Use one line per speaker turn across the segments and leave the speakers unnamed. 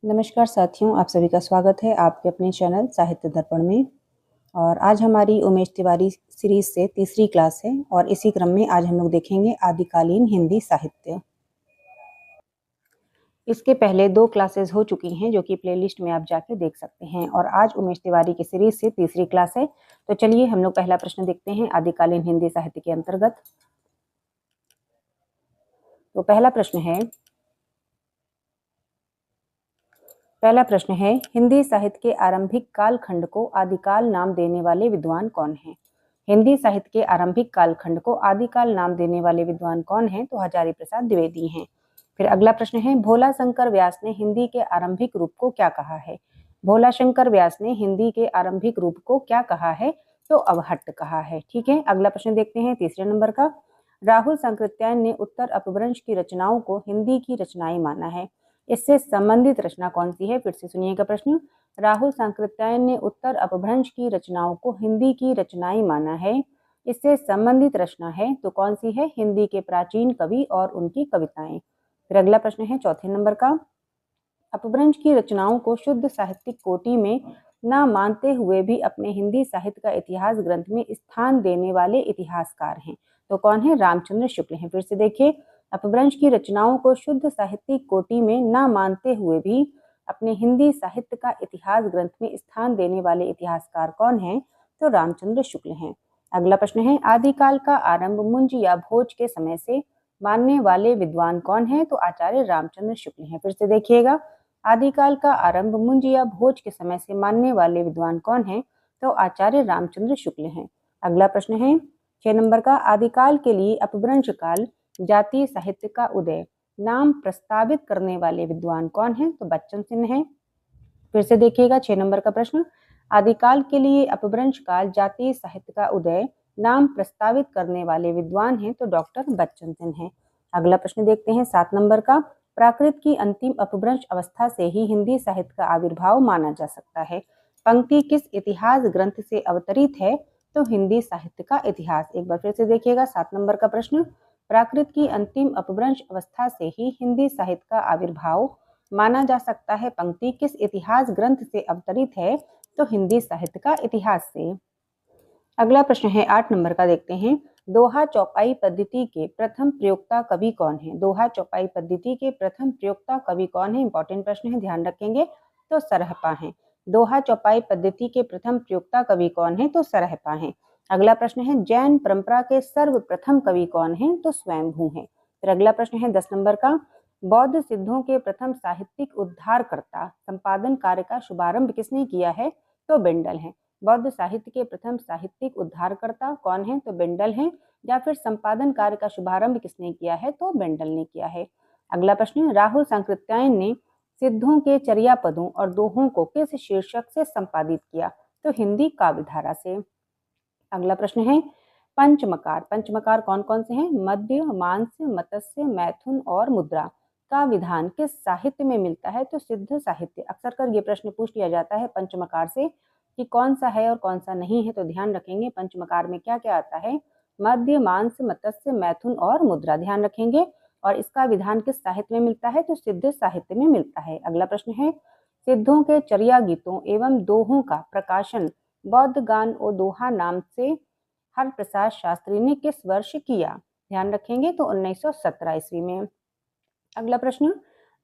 नमस्कार साथियों, आप सभी का स्वागत है आपके अपने चैनल साहित्य दर्पण में। और आज हमारी उमेश तिवारी सीरीज से तीसरी क्लास है और इसी क्रम में आज हम लोग देखेंगे आदिकालीन हिंदी साहित्य। इसके पहले 2 क्लासेस हो चुकी हैं जो कि प्लेलिस्ट में आप जाके देख सकते हैं और आज उमेश तिवारी की सीरीज से तीसरी क्लास है। तो चलिए हम लोग पहला प्रश्न देखते हैं आदिकालीन हिंदी साहित्य के अंतर्गत। तो पहला प्रश्न है हिंदी साहित्य के आरंभिक कालखंड को आदिकाल नाम देने वाले विद्वान कौन हैं? हिंदी साहित्य के आरंभिक कालखंड को आदिकाल नाम देने वाले विद्वान कौन हैं? तो हजारी प्रसाद द्विवेदी हैं। फिर अगला प्रश्न है भोला शंकर व्यास ने हिंदी के आरंभिक रूप को क्या कहा है? भोला शंकर व्यास ने हिंदी के आरंभिक रूप को क्या कहा है? तो अवहट्ट कहा है। ठीक है, अगला प्रश्न देखते हैं तीसरे नंबर का। राहुल सांकृत्यायन ने उत्तर अपभ्रंश की रचनाओं को हिंदी की रचनाएं माना है। इससे संबंधित रचना कौन सी है? फिर से सुनिएगा प्रश्न। राहुल सांकृत्यायन ने उत्तर अपभ्रंश की रचनाओं को हिंदी की रचनाएं माना है। इससे संबंधित रचना है तो कौन सी है? हिंदी के प्राचीन कवि और उनकी कविताएं। फिर अगला प्रश्न है चौथे नंबर का। अपभ्रंश की रचनाओं को शुद्ध साहित्यिक कोटि में न मानते हुए भी अपने हिंदी साहित्य का इतिहास ग्रंथ में स्थान देने वाले इतिहासकार हैं। तो कौन है? रामचंद्र शुक्ल हैं। फिर से देखिए, अपभ्रंश की रचनाओं को शुद्ध साहित्यिक कोटि में न मानते हुए भी अपने हिंदी साहित्य का इतिहास ग्रंथ में स्थान देने वाले इतिहासकार कौन हैं? तो रामचंद्र शुक्ल हैं। अगला प्रश्न है आदिकाल का आरंभ मुंज या भोज के समय से मानने वाले विद्वान कौन हैं? तो आचार्य रामचंद्र शुक्ल हैं। फिर से देखिएगा, आदिकाल का आरंभ मुंज या भोज के समय से मानने वाले विद्वान कौन हैं? तो आचार्य रामचंद्र शुक्ल हैं। अगला प्रश्न है 6 नंबर का। आदिकाल के लिए अपभ्रंश काल जातीय साहित्य का उदय नाम प्रस्तावित करने वाले विद्वान कौन हैं? तो बच्चन सिंह हैं। फिर से देखिएगा 6 नंबर का प्रश्न। आदिकाल के लिए अपभ्रंश काल जातीय साहित्य का उदय नाम प्रस्तावित करने वाले विद्वान हैं तो डॉक्टर बच्चन सिंह हैं। अगला प्रश्न देखते हैं 7 नंबर का। प्राकृत की अंतिम अपभ्रंश अवस्था से ही हिंदी साहित्य का आविर्भाव माना जा सकता है। पंक्ति किस इतिहास ग्रंथ से अवतरित है? तो हिंदी साहित्य का इतिहास। एक बार फिर से देखिएगा 7 नंबर का प्रश्न। प्राकृत की अंतिम अपभ्रंश अवस्था से ही हिंदी साहित्य का आविर्भाव माना जा सकता है। पंक्ति किस इतिहास ग्रंथ से अवतरित है? तो हिंदी साहित्य का इतिहास से। अगला प्रश्न है 8 नंबर का, देखते हैं। दोहा चौपाई पद्धति के प्रथम प्रयोक्ता कवि कौन है? दोहा चौपाई पद्धति के प्रथम प्रयोक्ता कवि कौन है? इंपॉर्टेंट प्रश्न है, ध्यान रखेंगे। तो सरहपा है। दोहा चौपाई पद्धति के प्रथम प्रयोक्ता कवि कौन है? तो सरहपा है। अगला प्रश्न है जैन परंपरा के सर्वप्रथम कवि कौन है? तो स्वयंभू है। फिर अगला प्रश्न है 10 नंबर का। बौद्ध सिद्धों के प्रथम साहित्यिक उद्धारकर्ता संपादन कार्य का शुभारंभ किसने किया है? तो बेंडल है। बौद्ध साहित्य के प्रथम साहित्यिक उद्धारकर्ता कौन है? तो बेंडल हैं। या फिर संपादन कार्य का शुभारंभ किसने किया है? तो बेंडल ने किया है। अगला प्रश्न, राहुल सांकृत्यायन ने सिद्धों के चर्या पदों और दोहों को किस शीर्षक से संपादित किया? तो हिंदी काव्यधारा से। अगला प्रश्न है पंचमकार। पंचमकार कौन कौन से हैं? मध्य, मांस्य, मत्स्य, मैथुन और मुद्रा का विधान किस साहित्य में मिलता है? तो सिद्ध साहित्य। अक्सर कर ये प्रश्न पूछ लिया जाता है पंचमकार से कि कौन सा है और कौन सा नहीं है। तो ध्यान रखेंगे पंचमकार में क्या क्या आता है? मध्य, मांस्य, मत्स्य, मैथुन और मुद्रा, ध्यान रखेंगे। और इसका विधान किस साहित्य में मिलता है? तो सिद्ध साहित्य में मिलता है। अगला प्रश्न है सिद्धों के चर्या गीतों एवं दोहों का प्रकाशन बौद्ध गान और दोहा नाम से हरप्रसाद शास्त्री ने किस वर्ष किया? ध्यान रखेंगे तो 1917 ईस्वी में। अगला प्रश्न,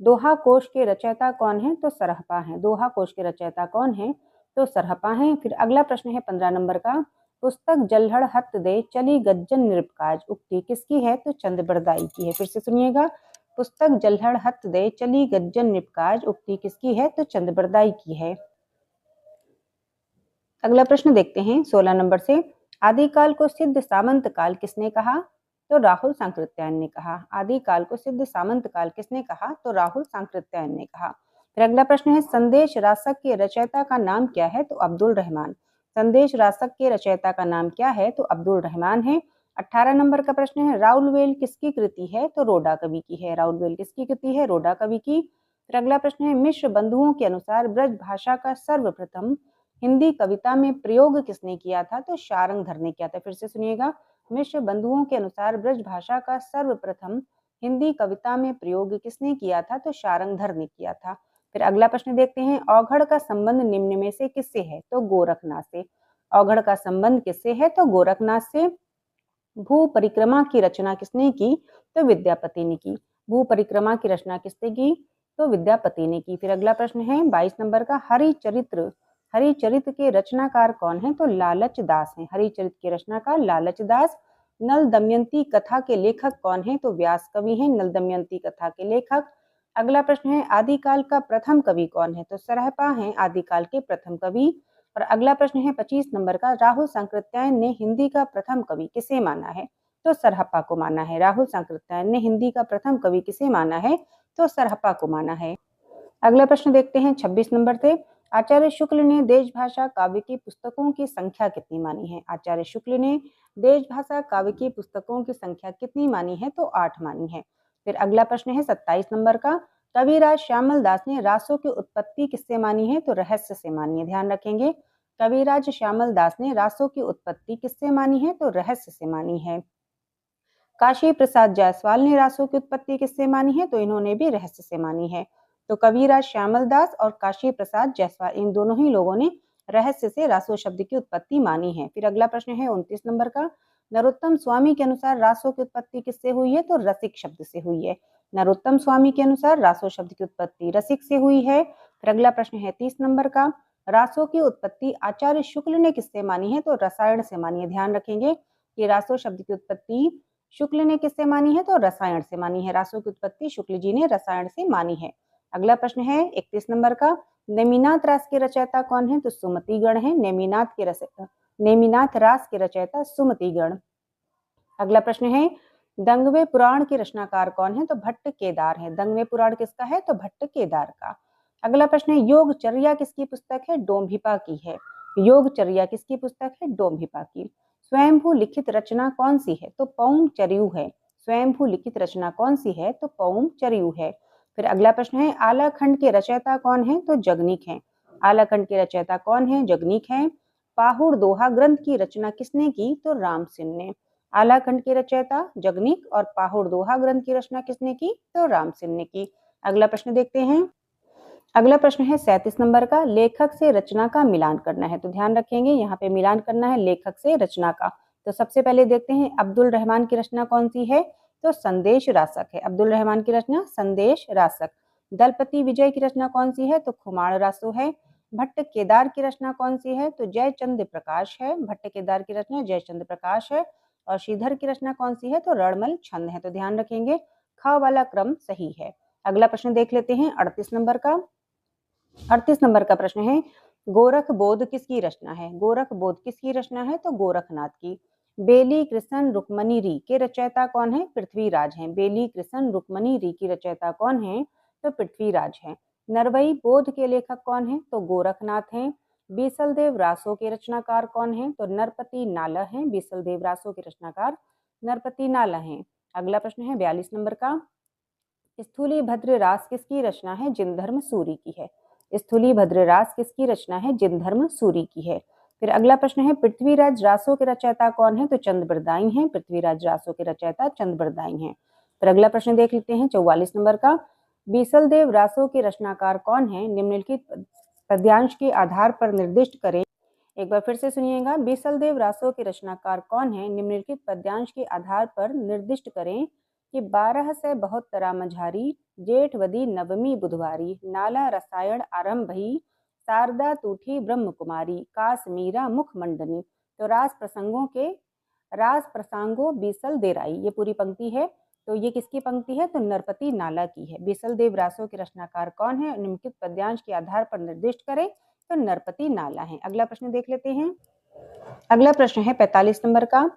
दोहा कोश के रचयिता कौन है? तो सरहपा हैं। दोहा कोश के रचयिता कौन है? तो सरहपा हैं। फिर अगला प्रश्न है 15 नंबर का। पुस्तक जल्हड़ हत दे चली गज्जन निरपकाज उक्ति किसकी है? तो चंद्रबरदाई की है। फिर से सुनिएगा, पुस्तक जल्हड़ हत दे चली गज्जन निरपकाज उक्ति किसकी है? तो चंद्रबरदाई की है। अगला प्रश्न देखते हैं 16 नंबर से। आदिकाल को सिद्ध सामंत काल किसने कहा? तो राहुल सांकृत्यायन ने कहा। आदिकाल को सिद्ध सामंत काल किसने कहा? तो राहुल सांकृत्यायन ने कहा। फिर अगला प्रश्न है संदेश रासक के रचयिता का नाम क्या है? तो अब्दुल रहमान। संदेश रासक के रचयिता का नाम क्या है? तो अब्दुल रहमान है। 18 नंबर का प्रश्न है राउलवेल किसकी कृति है? तो रोडा कवि की है। राउलवेल किसकी कृति है? रोडा कवि की। फिर अगला प्रश्न है मिश्र बंधुओं के अनुसार ब्रज भाषा का सर्वप्रथम हिंदी कविता में प्रयोग किसने किया था? तो शारंगधर ने किया था। फिर से सुनिएगा, मिश्र बंधुओं के अनुसार ब्रज भाषा का सर्वप्रथम हिंदी कविता में प्रयोग किसने किया था? तो शारंगधर ने किया था। फिर अगला प्रश्न देखते हैं, औघड़ का संबंध निम्न में से किससे है? तो गोरखनाथ से। औघड़ का संबंध किससे है? तो गोरखनाथ से। भू परिक्रमा की रचना किसने की? तो विद्यापति ने की। भू परिक्रमा की रचना किसने की? तो विद्यापति ने की। फिर अगला प्रश्न है 22 नंबर का, हरिचरित्र। हरिचरित्र के रचनाकार कौन है? तो लालच दास हैं। हरिचरित्र के रचनाकार लालच दास। नल दमयंती कथा के लेखक कौन है? तो व्यास कवि हैं नल दमयंती कथा के लेखक। अगला प्रश्न है, आदिकाल का प्रथम कवि कौन है? तो सरहपा हैं आदिकाल के प्रथम कवि। और अगला प्रश्न है 25 नंबर का, राहुल सांकृत्यायन ने हिंदी का प्रथम कवि किसे माना है? तो सरहप्पा को माना है। राहुल सांकृत्यायन ने हिंदी का प्रथम कवि किसे माना है? तो सरहप्पा को माना है। अगला प्रश्न देखते हैं 26 नंबर से, आचार्य शुक्ल ने देशभाषा काव्य की पुस्तकों की संख्या कितनी मानी है? आचार्य शुक्ल ने देशभाषा काव्य की पुस्तकों की संख्या कितनी मानी है? तो 8 मानी है। फिर अगला प्रश्न है 27 नंबर का, कविराज श्यामल दास ने रासों की उत्पत्ति किससे मानी है? तो रहस्य से मानी है। ध्यान रखेंगे, कविराज श्यामल दास ने रासों की उत्पत्ति किससे मानी है? तो रहस्य से मानी है। काशी प्रसाद जायसवाल ने रासों की उत्पत्ति किससे मानी है? तो इन्होंने भी रहस्य से मानी है। तो कविराज श्यामल दास और काशी प्रसाद जायसवाल, इन दोनों ही लोगों ने रहस्य से रासो शब्द की उत्पत्ति मानी है। फिर अगला प्रश्न है 29 नंबर का, नरोत्तम स्वामी के अनुसार रासों की उत्पत्ति किससे हुई है? तो रसिक शब्द से हुई है। नरोत्तम स्वामी के अनुसार रासो शब्द की उत्पत्ति रसिक से हुई है। फिर अगला प्रश्न है 30 नंबर का, रासों की उत्पत्ति आचार्य शुक्ल ने किससे मानी है? तो रसायन से मानी है। ध्यान रखेंगे कि रासो शब्द की उत्पत्ति शुक्ल ने किससे मानी है? तो रसायन से मानी है। रासों की उत्पत्ति शुक्ल जी ने रसायन से मानी है। अगला प्रश्न है 31 नंबर का, नेमिनाथ रास के रचयिता कौन है? तो सुमतिगण है। नेमिनाथ रास के रचयिता सुमतिगण। अगला प्रश्न है, दंगवे पुराण के रचनाकार कौन है? तो भट्ट केदार है। दंगवे पुराण किसका है? तो भट्ट केदार का। अगला प्रश्न है, योगचर्या किसकी पुस्तक है? डोम्भिपा की है। योगचर्या किसकी पुस्तक है? डोम्भिपा की। स्वयंभू लिखित रचना कौन सी है? तो पौम चरियु है। स्वयंभू लिखित रचना कौन सी है? तो पौम चरियु है। फिर अगला प्रश्न है, आलाखंड के रचयिता कौन है? तो जगनीक है। आलाखंड के रचयिता कौन है? जगनीक है। पाहुड़ दोहा ग्रंथ की रचना किसने की? तो रामसिंह ने। आलाखंड के रचयिता जगनीक और पाहुड़ दोहा ग्रंथ की रचना किसने की? तो रामसिंह ने की। अगला प्रश्न देखते हैं। अगला प्रश्न है 37 नंबर का, लेखक से रचना का मिलान करना है। तो ध्यान रखेंगे, यहाँ पे मिलान करना है लेखक से रचना का। तो सबसे पहले देखते हैं, अब्दुल रहमान की रचना कौन सी है? तो संदेश रासक है। अब्दुल रहमान की रचना संदेश रासक। दलपति विजय की रचना कौन सी है? तो खुमार रासो है। भट्ट केदार की रचना कौन सी है? तो जयचंद प्रकाश है। भट्ट केदार की रचना जयचंद प्रकाश है। और श्रीधर की रचना कौन सी है? तो रणमल छंद है। तो ध्यान रखेंगे, ख वाला क्रम सही है। अगला प्रश्न देख लेते हैं 38 नंबर का। 38 नंबर का प्रश्न है, गोरख बोध किसकी रचना है? गोरख बोध किसकी रचना है? तो गोरखनाथ की। बेली कृष्ण रुक्मणी री के रचयिता कौन है? पृथ्वीराज हैं। बेली कृष्ण रुक्मणी री की रचयिता कौन है? तो पृथ्वीराज हैं। नरवई बोध के लेखक कौन है? तो गोरखनाथ हैं। बीसल देव रासो के रचनाकार कौन है? तो नरपति नाला हैं। बीसल देव रासो के रचनाकार नरपति नाला हैं। अगला प्रश्न है 42 नंबर का, स्थूली भद्र रास किसकी रचना है? जिनधर्म सूरी की है। स्थूली भद्र रास किसकी रचना है? जिनधर्म सूरी की है। फिर अगला प्रश्न है, पृथ्वीराज रासो के रचयिता कौन है? तो चंद्रबरदाई हैं। पृथ्वीराज रासो के रचयिता चंद्रबरदाई हैं। फिर अगला प्रश्न देख लेते हैं 44 नंबर का, बीसल देव रासो के रचनाकार कौन है? निम्नलिखित पद्यांश के आधार पर निर्दिष्ट करें। एक बार फिर से सुनिएगा, बीसल देव रासो के रचनाकार कौन है? निम्नलिखित पद्यांश के आधार पर निर्दिष्ट करें कि 12 से बहुत तरा मझारी, जेठवदी नवमी बुधवारी, नाला रसायन आरंभ भई, शारदा तूठी ब्रह्म कुमारी, काश्मीरा मुख मंडनी। तो रास प्रसंगों बीसल देराई, ये पूरी पंक्ति है। तो ये किसकी पंक्ति है? तो नरपति नाला की है। बीसल देव रासो के रचनाकार कौन है? निम्नलिखित पद्यांश के आधार पर निर्दिष्ट करें। तो नरपति नाला है। अगला प्रश्न देख लेते हैं। अगला प्रश्न है 45 नंबर का,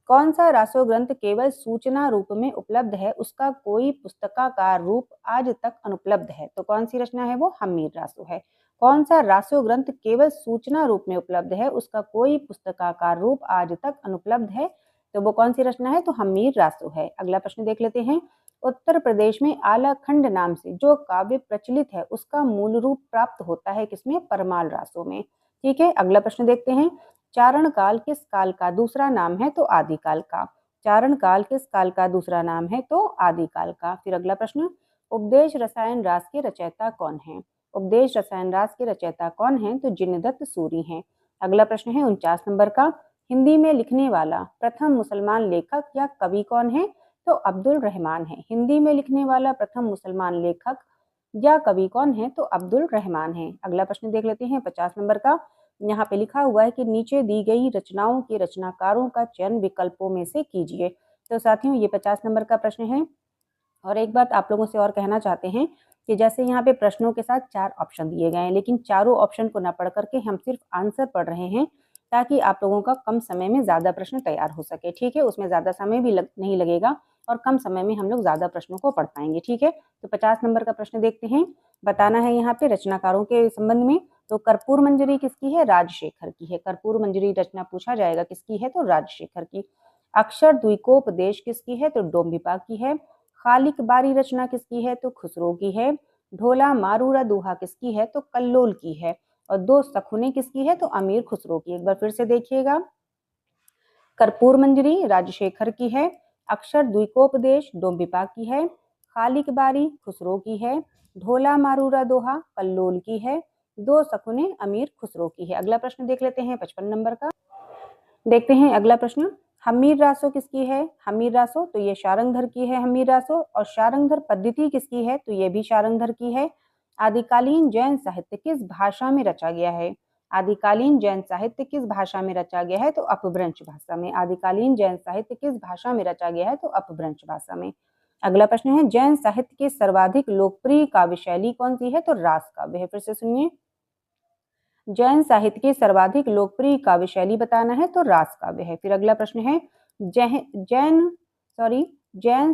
कौन सा रासो ग्रंथ केवल सूचना रूप में उपलब्ध है, उसका कोई पुस्तकाकार रूप आज तक अनुपलब्ध है? तो कौन सी रचना है वो? हम्मीर रासो है। कौन सा रासो ग्रंथ केवल सूचना रूप में उपलब्ध है, उसका कोई पुस्तकाकार रूप आज तक अनुपलब्ध है? तो वो कौन सी रचना है? तो हम्मीर रासो है। अगला प्रश्न देख लेते हैं, उत्तर प्रदेश में आलाखंड नाम से जो काव्य प्रचलित है, उसका मूल रूप प्राप्त होता है किसमें? परमाल रासो में। ठीक है, अगला प्रश्न देखते हैं, चारण काल किस काल का दूसरा नाम है? तो आदिकाल का। चारण काल किस काल का दूसरा नाम है? तो आदिकाल का। फिर अगला प्रश्न, उपदेश रसायन रास के रचयिता कौन है? उपदेश रसायन रास के रचयिता कौन हैं? तो जिनदत्त सूरी हैं। अगला प्रश्न है 49 नंबर का, हिंदी में लिखने वाला प्रथम मुसलमान लेखक या कवि कौन है? तो अब्दुल रहमान है। हिंदी में लिखने वाला प्रथम मुसलमान लेखक या कवि कौन है? तो अब्दुल रहमान है। अगला प्रश्न देख लेते हैं 50 नंबर का। यहाँ पे लिखा हुआ है कि नीचे दी गई रचनाओं के रचनाकारों का चयन विकल्पों में से कीजिए। तो साथियों ये 50 नंबर का प्रश्न है। और एक बात आप लोगों से और कहना चाहते हैं कि जैसे यहाँ पे प्रश्नों के साथ 4 ऑप्शन दिए गए हैं, लेकिन चारों ऑप्शन को ना पढ़ करके हम सिर्फ आंसर पढ़ रहे हैं, ताकि आप लोगों का कम समय में ज़्यादा प्रश्न तैयार हो सके। ठीक है, उसमें ज़्यादा समय भी नहीं लगेगा और कम समय में हम लोग ज़्यादा प्रश्नों को पढ़ पाएंगे। ठीक है, तो 50 नंबर का प्रश्न देखते हैं। बताना है यहाँ पे रचनाकारों के संबंध में। तो कर्पूर मंजरी किसकी है? राजशेखर की है। कर्पूर मंजरी रचना पूछा जाएगा किसकी है? तो राजशेखर की। अक्षर द्विकोपदेश किसकी है? तो डोम्बिपा की है। खालिक बारी रचना किसकी है? तो खुसरो की है। ढोला मारूरा दोहा किसकी है? तो कल्लोल की है। और दो सखुने किसकी है? तो अमीर खुसरो की। एक बार फिर से देखिएगा, कर्पूर मंजरी राजशेखर की है, अक्षर द्विकोपदेश डोम्बिपा की है, खालिक बारी खुसरो की है, ढोला मारूरा दोहा कल्लोल की है, दो सकुने अमीर खुसरो की है। अगला प्रश्न देख लेते हैं 55 नंबर का। देखते हैं अगला प्रश्न, हमीर रासो किसकी है? हमीर रासो तो ये शारंगधर की है हमीर रासो। और शारंगधर पद्धति किसकी है? तो ये भी शारंगधर की है। आदिकालीन जैन साहित्य किस भाषा में रचा गया है? आदिकालीन जैन साहित्य किस भाषा में रचा गया है? तो अपभ्रंश भाषा में। आदिकालीन जैन साहित्य किस भाषा में रचा गया है? तो अपभ्रंश भाषा में। अगला प्रश्न है, जैन साहित्य की सर्वाधिक लोकप्रिय काव्य शैली कौन सी है? तो रास काव्य है। फिर से सुनिए, जैन साहित्य की सर्वाधिक लोकप्रिय काव्य शैली बताना है तो रास काव्य है। फिर अगला प्रश्न है, जैन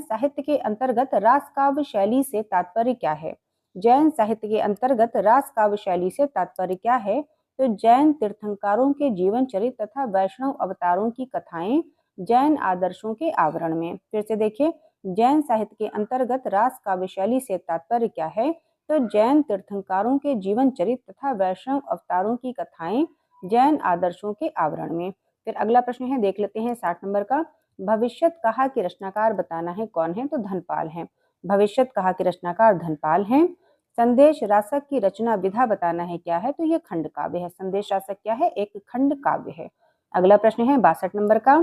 साहित्य के अंतर्गत रास काव्य शैली से तात्पर्य क्या है? जैन साहित्य के अंतर्गत रास काव्य शैली से तात्पर्य क्या है? तो जैन तीर्थंकरों के जीवन चरित्र तथा वैष्णव अवतारों की कथाएं जैन आदर्शों के आवरण में। फिर से देखिए, जैन साहित्य के अंतर्गत रास काव्य शैली से तात्पर्य क्या है? तो जैन तीर्थंकरों के जीवन चरित्र तथा वैष्णव अवतारों की कथाएं जैन आदर्शों के आवरण में। फिर अगला प्रश्न है, देख लेते हैं 60 नंबर का। भविष्यत कहा के रचनाकार बताना है कौन है? तो धनपाल है। भविष्यत कहा के रचनाकार धनपाल हैं। संदेश रासक की रचना विधा बताना है क्या है? तो ये खंड काव्य है। संदेश रासक क्या है? एक खंड काव्य है। अगला प्रश्न है 62 नंबर का।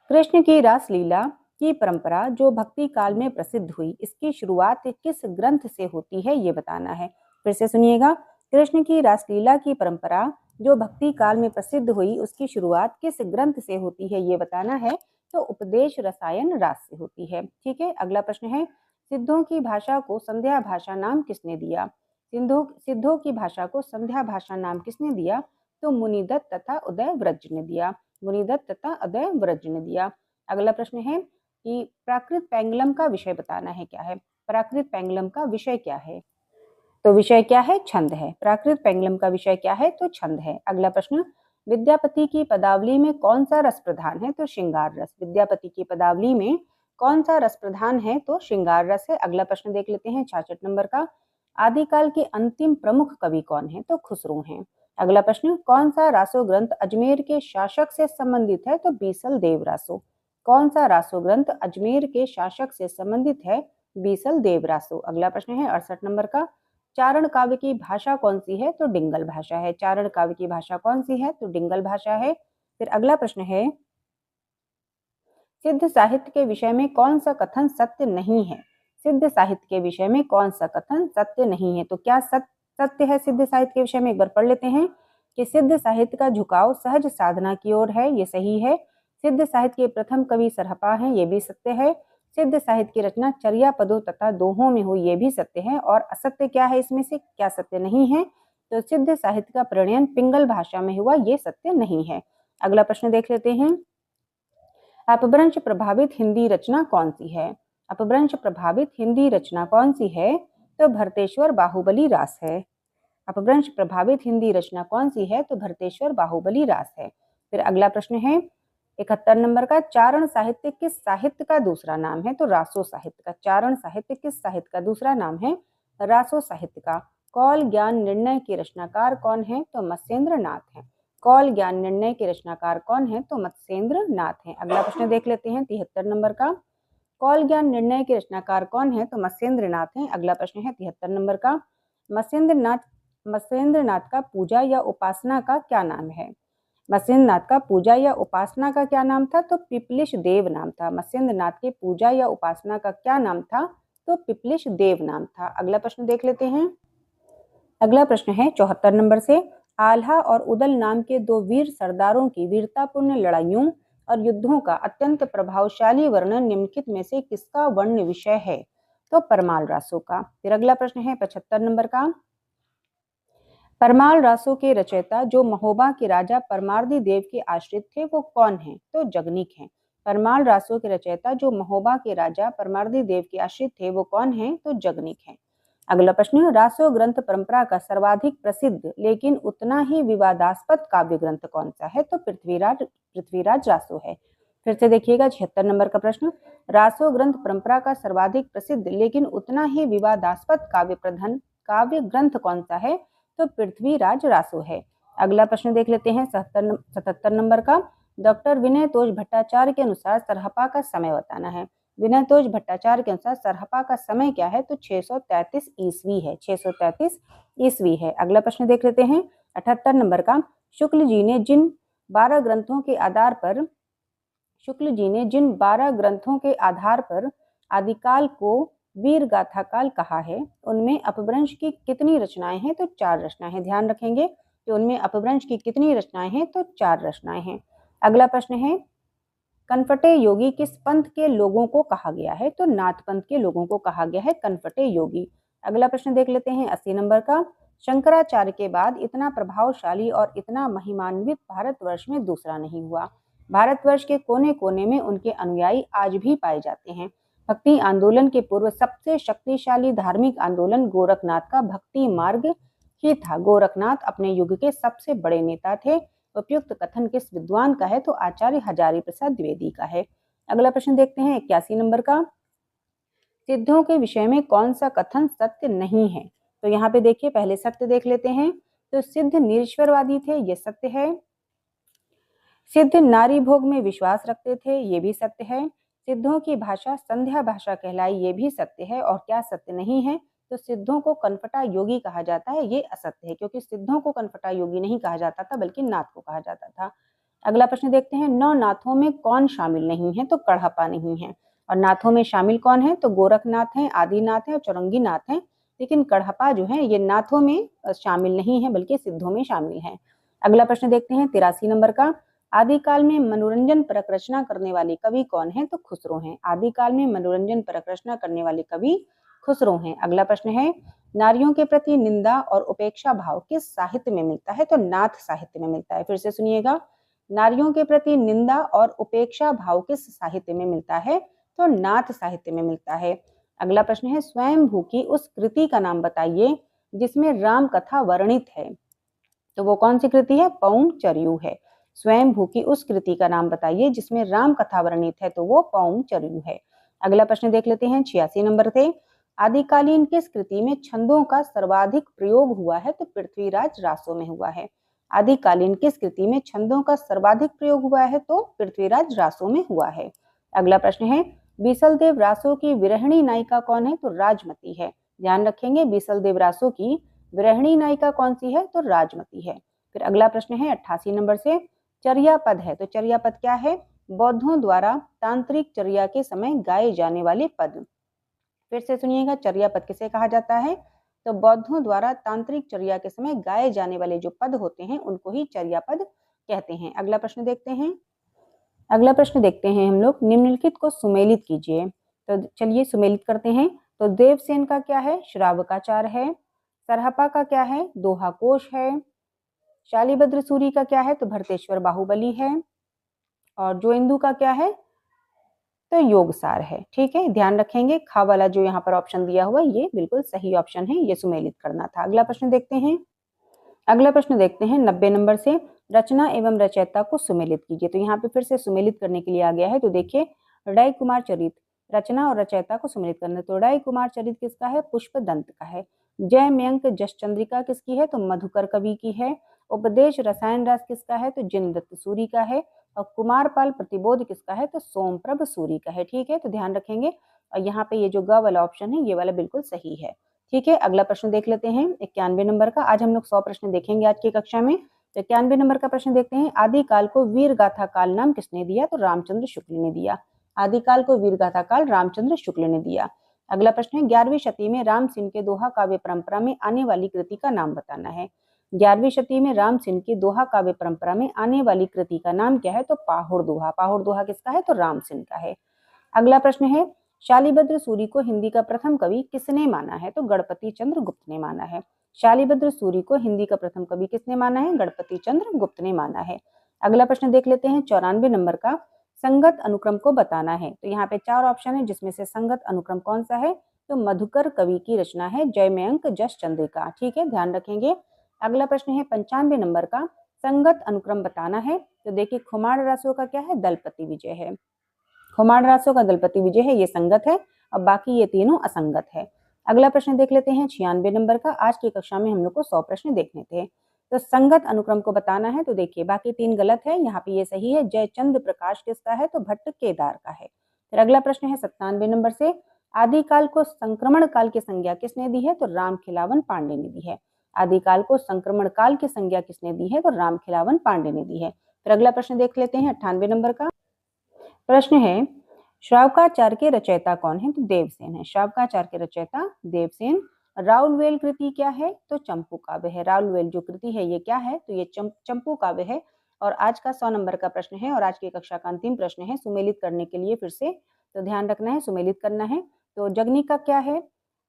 कृष्ण की रासलीला की परंपरा जो भक्ति काल में प्रसिद्ध हुई, इसकी शुरुआत किस ग्रंथ से होती है? ये बताना है। फिर से सुनिएगा, कृष्ण की रासलीला की परंपरा जो भक्ति काल में प्रसिद्ध हुई, उसकी शुरुआत किस ग्रंथ से होती है? ये बताना है। तो उपदेश रसायन रास से होती है। ठीक है, अगला प्रश्न है, सिद्धों की भाषा को संध्या भाषा नाम किसने दिया? सिद्धों की भाषा को संध्या भाषा नाम किसने दिया? तो मुनिदत्त तथा उदय व्रज ने दिया। मुनिदत्त तथा उदय व्रज ने दिया। अगला प्रश्न है कि प्राकृत पेंगलम का विषय बताना है क्या है? प्राकृत पेंगलम का विषय क्या है? तो विषय क्या है? छंद है। प्राकृत पेंगलम का विषय क्या है? तो छंद है। अगला प्रश्न, विद्यापति की पदावली में कौन सा रस प्रधान है? तो श्रृंगार रस। विद्यापति की पदावली में कौन सा रस प्रधान है? तो श्रृंगार रस है। अगला प्रश्न देख लेते हैं 66 नंबर का। आदिकाल के अंतिम प्रमुख कवि कौन है? तो खुसरो हैं। अगला प्रश्न, कौन सा रासो ग्रंथ अजमेर के शासक से संबंधित है? तो बीसल देव रासो। कौन सा रासो ग्रंथ अजमेर के शासक से संबंधित है? बीसल देव रासो। अगला प्रश्न है 68 नंबर का। चारण काव्य की भाषा कौन सी है? तो डिंगल भाषा है। चारण काव्य की भाषा कौन सी है? तो डिंगल भाषा है। फिर अगला प्रश्न है, सिद्ध साहित्य के विषय में कौन सा कथन सत्य नहीं है? सिद्ध साहित्य के विषय में कौन सा कथन सत्य नहीं है? तो क्या सत्य है सिद्ध साहित्य के विषय में? एक बार पढ़ लेते हैं कि सिद्ध साहित्य का झुकाव सहज साधना की ओर है, ये सही है। सिद्ध साहित्य के प्रथम कवि सरहपा हैं, ये भी सत्य है। सिद्ध साहित्य की रचना चर्या पदों तथा दोहों में हुई, ये भी सत्य है। और असत्य क्या है इसमें से? क्या सत्य नहीं है? तो सिद्ध साहित्य का प्रणयन पिंगल भाषा में हुआ, ये सत्य नहीं है। अगला प्रश्न देख लेते हैं, अपभ्रंश प्रभावित हिंदी रचना कौन सी है? अपभ्रंश प्रभावित हिंदी रचना कौन सी है? तो भरतेश्वर बाहुबली रास है। अपभ्रंश प्रभावित हिंदी रचना कौन सी है? तो भरतेश्वर बाहुबली रास है। फिर अगला प्रश्न है 71 नंबर का। चारण साहित्य किस साहित्य का दूसरा नाम है? तो रासो साहित्य का। चारण साहित्य किस साहित्य का दूसरा नाम है? रासो साहित्य का। कौल ज्ञान निर्णय के रचनाकार कौन है? तो मत्स्येंद्र नाथ है। कौल ज्ञान निर्णय के रचनाकार कौन है? तो मत्स्येंद्र नाथ है। अगला प्रश्न देख लेते हैं 73 नंबर का। कौल ज्ञान निर्णय के रचनाकार कौन है? तो मत्स्येंद्र नाथ है। अगला प्रश्न है 73 नंबर का। मत्स्येंद्रनाथ का पूजा या उपासना का क्या नाम है? मत्स्येंद्रनाथ का पूजा या उपासना का क्या नाम था? तो पिपलिश देव नाम था। मत्स्येंद्रनाथ के पूजा या उपासना का क्या नाम था? तो पिपलिश देव नाम था। अगला प्रश्न देख लेते हैं। अगला प्रश्न है 74 नंबर से, आल्हा और उदल नाम के दो वीर सरदारों की वीरतापूर्ण लड़ाइयों और युद्धों का अत्यंत प्रभावशाली वर्णन निम्नलिखित में से किसका वर्ण विषय है? तो परमाल रासो का। फिर अगला प्रश्न है 75 नंबर का, परमाल रासो के रचयिता जो महोबा के राजा परमार्दी देव के आश्रित थे वो कौन है? तो जगनीक हैं। परमाल रासो के रचयिता जो महोबा के राजा परमार्दी देव के आश्रित थे वो कौन है? तो जगनीक हैं। अगला प्रश्न, रासो ग्रंथ परंपरा का सर्वाधिक प्रसिद्ध लेकिन उतना ही विवादास्पद काव्य ग्रंथ कौन सा है? तो पृथ्वीराज रासो है। फिर से देखिएगा 76 नंबर का प्रश्न, रासो ग्रंथ परंपरा का सर्वाधिक प्रसिद्ध लेकिन उतना ही विवादास्पद काव्य ग्रंथ कौन सा है? तो पृथ्वीराज रासो है। अगला प्रश्न देख लेते हैं 77 नंबर का, डॉक्टर विनय तोष भट्टाचार्य के अनुसार सरहपा का समय बताना है। विनय तोष भट्टाचार्य के अनुसार सरहपा का समय क्या है? तो 633 ईस्वी है। 633 ईस्वी है। अगला प्रश्न देख लेते हैं 78 नंबर का, शुक्ल जी ने जिन 12 ग्रंथों के आधार पर आदिकाल को वीर गाथा काल कहा है, उनमें अपभ्रंश की कितनी रचनाएं हैं? तो 4 रचनाएं हैं। ध्यान रखेंगे कि उनमें अपभ्रंश की कितनी रचनाएं हैं? तो 4 रचनाएं हैं। अगला प्रश्न है, कनफटे योगी किस पंथ के लोगों को कहा गया है? तो नाथ पंथ के लोगों को कहा गया है कनफटे योगी। अगला प्रश्न देख लेते हैं 80 नंबर का, शंकराचार्य के बाद इतना प्रभावशाली और इतना महिमान्वित भारतवर्ष में दूसरा नहीं हुआ। भारतवर्ष के कोने कोने में उनके अनुयायी आज भी पाए जाते हैं। भक्ति आंदोलन के पूर्व सबसे शक्तिशाली धार्मिक आंदोलन गोरखनाथ का भक्ति मार्ग ही था। गोरखनाथ अपने युग के सबसे बड़े नेता थे। उपयुक्त कथन किस विद्वान का है? तो आचार्य हजारी प्रसाद द्विवेदी का है। अगला प्रश्न देखते हैं 81 नंबर का, सिद्धों के विषय में कौन सा कथन सत्य नहीं है? तो यहाँ पे देखिए, पहले सत्य देख लेते हैं। तो सिद्ध निरीश्वरवादी थे, ये सत्य है। सिद्ध नारी भोग में विश्वास रखते थे, ये भी सत्य है। सिद्धों की भाषा संध्या भाषा कहलाई, ये भी सत्य है। और क्या सत्य नहीं है? तो सिद्धों को कनफटा योगी कहा जाता है, ये असत्य है, क्योंकि सिद्धों को कनफटा योगी नहीं कहा जाता था बल्कि नाथ को कहा जाता था। अगला प्रश्न देखते हैं, 9 नाथों में कौन शामिल नहीं है? तो कड़हपा नहीं है। और नाथों में शामिल कौन है? तो गोरखनाथ है, आदिनाथ है और चौरंगी नाथ है। लेकिन कड़हपा जो है ये नाथों में शामिल नहीं है बल्कि सिद्धों में शामिल है। अगला प्रश्न देखते हैं 83 नंबर का, आदिकाल में मनोरंजन परक रचना करने वाले कवि कौन है? तो खुसरो हैं। आदिकाल में मनोरंजन परक रचना करने वाले कवि खुसरो हैं। अगला प्रश्न है, नारियों के प्रति निंदा और उपेक्षा भाव किस साहित्य में मिलता है? तो नाथ साहित्य में मिलता है। फिर से सुनिएगा, नारियों के प्रति निंदा और उपेक्षा भाव किस साहित्य में मिलता है? तो नाथ साहित्य में मिलता है। अगला प्रश्न है, स्वयंभू की उस कृति का नाम बताइए जिसमें राम कथा वर्णित है। तो वो कौन सी कृति है? पौंग चरयू है। स्वयंभू की उस कृति का नाम बताइए जिसमें राम कथा वर्णित है, तो वो पौंग चरयू है। अगला प्रश्न देख लेते हैं 86 नंबर से, आदिकालीन किस कृति में छंदों का सर्वाधिक प्रयोग हुआ है? तो पृथ्वीराज रासो में हुआ है। आदिकालीन किस कृति में छंदों का सर्वाधिक प्रयोग हुआ है? तो पृथ्वीराज रासो में हुआ है। अगला प्रश्न है, बीसलदेव रासो की विरहिणी नायिका कौन है? तो राजमती है। ध्यान रखेंगे, बीसलदेव रासो की विरहिणी नायिका कौन सी है? तो राजमती है। फिर अगला प्रश्न है 88 नंबर से, चर्या पद है। तो चर्या पद क्या है? बौद्धों द्वारा तांत्रिक चर्या के समय गाए जाने वाले पद। फिर से सुनिएगा, चर्या पद किसे कहा जाता है? तो बौद्धों द्वारा तांत्रिक चर्या के समय गाए जाने वाले जो पद होते हैं उनको ही चर्या पद कहते हैं। अगला प्रश्न देखते हैं। अगला प्रश्न देखते हैं हम लोग, निम्नलिखित को सुमेलित कीजिए। तो चलिए सुमेलित करते हैं। तो देवसेन का क्या है? श्रावकाचार है। सरहपा का क्या है? दोहा कोश है। शालिभद्र सूरी का क्या है? तो भरतेश्वर बाहुबली है। और जोइंदू का क्या है? तो योगसार है। ठीक है, ध्यान रखेंगे, खा वाला जो यहाँ पर ऑप्शन दिया हुआ ये बिल्कुल सही ऑप्शन है, ये सुमेलित करना था। अगला प्रश्न देखते हैं। अगला प्रश्न देखते हैं 90 नंबर से, रचना एवं रचयिता को सुमेलित कीजिए। तो यहाँ पे फिर से सुमेलित करने के लिए आ गया है। तो देखिए, राय कुमार चरित, रचना और रचयिता को सुमेलित करना। तो राय कुमार चरित किसका है? पुष्पदंत का है। जय मयंक जस चंद्रिका किसकी है? तो मधुकर कवि की है। उपदेश रसायन रास किसका है? तो जिनदत्त सूरी का है। और कुमारपाल प्रतिबोध किसका है? तो सोमप्रभ सूरी का है। ठीक है, तो ध्यान रखेंगे। और यहाँ पे ये जो ग वाला ऑप्शन है ये वाला बिल्कुल सही है। ठीक है, अगला प्रश्न देख लेते हैं 91 नंबर का। आज हम लोग 100 प्रश्न देखेंगे आज की कक्षा में। तो 91 नंबर का प्रश्न देखते हैं, आदिकाल को वीर गाथा काल नाम किसने दिया? तो रामचंद्र शुक्ल ने दिया। आदिकाल को वीर गाथा काल रामचंद्र शुक्ल ने दिया। अगला प्रश्न है, 11वीं शती में राम सिंह के दोहा काव्य परंपरा में आने वाली कृति का नाम बताना है। 11वीं शती में राम सिंह की दोहा काव्य परंपरा में आने वाली कृति का नाम क्या है? तो पाहुड़ दोहा। पाहुड़ दोहा किसका है? तो राम सिंह का है। अगला प्रश्न है, शालिभद्र सूरी को हिंदी का प्रथम कवि किसने माना है? तो गणपति चंद्र गुप्त ने माना है। शालिभद्र सूरी को हिंदी का प्रथम कवि किसने माना है? गणपति चंद्र गुप्त ने माना है। अगला प्रश्न देख लेते हैं 94 नंबर का, संगत अनुक्रम को बताना है। तो यहाँ पे 4 ऑप्शन है, जिसमें से संगत अनुक्रम कौन सा है? तो मधुकर कवि की रचना है जयमयंक जस चंद्रिका। ठीक है, ध्यान रखेंगे। अगला प्रश्न है 95 नंबर का, संगत अनुक्रम बताना है। तो देखिए, खुमार रासों का क्या है? दलपति विजय है। खुमार रासों का दलपति विजय है, ये संगत है, और बाकी ये तीनों असंगत है। अगला प्रश्न देख लेते हैं 96 नंबर का। आज की कक्षा में हम लोग को 100 प्रश्न देखने थे। तो संगत अनुक्रम को बताना है। तो देखिए, बाकी 3 गलत है, यहाँ पे ये सही है। जयचंद प्रकाश किसका है? तो भट्ट केदार का है। फिर अगला प्रश्न है 97 नंबर से, आदिकाल को संक्रमण काल की संज्ञा किसने दी है? तो राम खिलावन पांडे ने दी है। आदिकाल को संक्रमण काल की संज्ञा किसने दी है? तो राम खिलावन पांडे ने दी है। फिर अगला प्रश्न देख लेते हैं 98 नंबर का। प्रश्न है, श्रावकाचार के रचयिता कौन है? तो देवसेन है। श्रावकाचार के रचयिता देवसेन। राउलवेल कृति क्या है? तो चंपू काव्य है। राउलवेल जो कृति है ये क्या है? तो ये चंपू काव्य है। और आज का 100 नंबर का प्रश्न है, और आज की कक्षा का अंतिम प्रश्न है। सुमेलित करने के लिए फिर से तो ध्यान रखना है, सुमेलित करना है। तो जगनिका क्या है?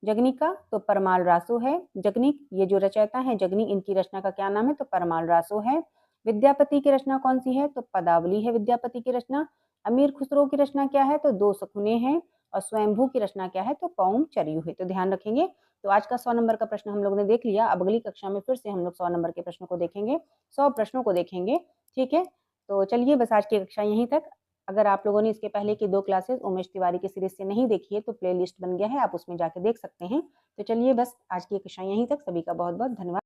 जगनिका तो परमाल रासो है। जगनिक ये जो रचयिता है जगनी, इनकी रचना का क्या नाम है? तो परमाल रासो है। विद्यापति की रचना कौन सी है? तो पदावली है विद्यापति की रचना। अमीर खुसरो की रचना क्या है? तो 2 शकुने हैं। और स्वयंभू की रचना क्या है? तो पौम चरियु है। तो ध्यान रखेंगे। तो आज का 100 नंबर का प्रश्न हम लोग ने देख लिया। अब अगली कक्षा में फिर से हम लोग 100 नंबर के प्रश्नों को देखेंगे, 100 प्रश्नों को देखेंगे। ठीक है, तो चलिए बस आज की कक्षा यहीं तक। अगर आप लोगों ने इसके पहले की 2 क्लासेस उमेश तिवारी की सीरीज से नहीं देखी है तो प्लेलिस्ट बन गया है, आप उसमें जाके देख सकते हैं। तो चलिए बस आज की कक्षा यहीं तक। सभी का बहुत बहुत धन्यवाद।